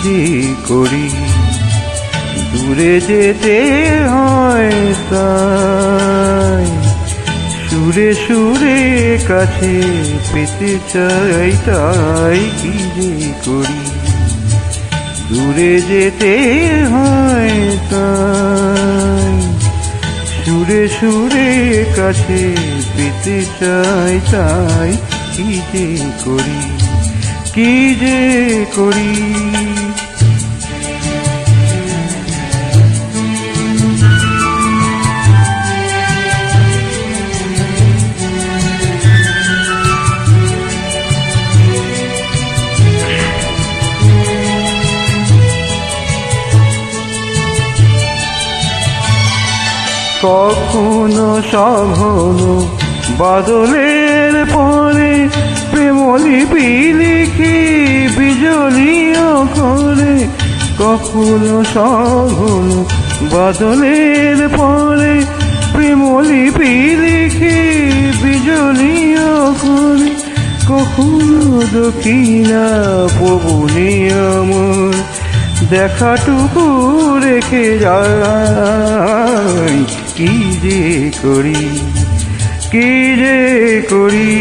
যে করি, দূরে যেতে হয় তাই, সুরে সুরে কাছে পেতে চাই তাই, কি যে করি, দূরে যেতে হয় তাই, সুরে সুরে কাছে পেতে চাই তাই, কি যে করি, কি যে করি। কখনো সঘন বাদলের পরে প্রেমলিপি লিখি বিজলীয় করে, কখনো সঘন বাদলের পরে প্রেমলিপি লিখি বিজলীয় করে, কখনো দক্ষিণা পবনে আমার দেখাটুকু রেখে যাই, কি যে করি, কি যে করি।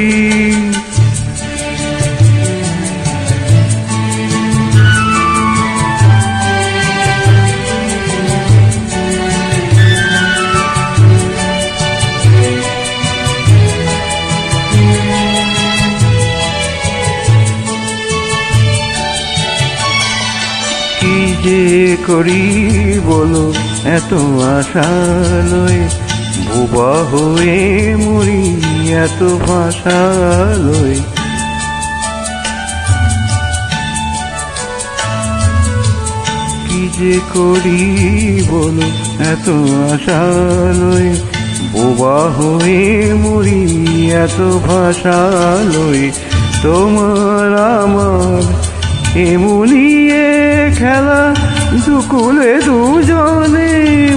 কি যে করি বলো এত আশা লয়ে, বোবা হয়ে মরি এত ভাষা লয়ে, কি যে করি বলো এত আশা লয়ে, বোবা হয়ে মরি এত ভাষা লয়ে, তোমার আমার এমনিয়ে খেলা, দুকুলে দুজনে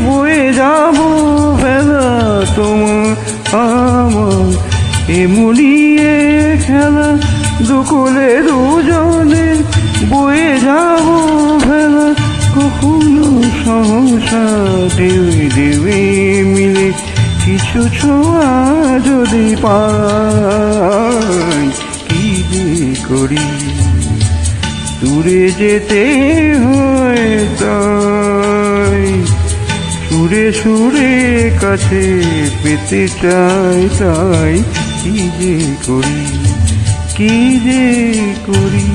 বয়ে যাব বেলা, তোমার আমার এমনিয়ে খেলা, দুকুলে দুজনে বয়ে যাব বেলা, কখনো সহসা ঢেউে ঢেউে মিলে কিছু ছোঁয়া যদি পাই, কি যে করি, দূরে যেতে হয় তাই, সুরে সুরে কাছে পেতে চাই তাই, কি যে করি, কি যে করি।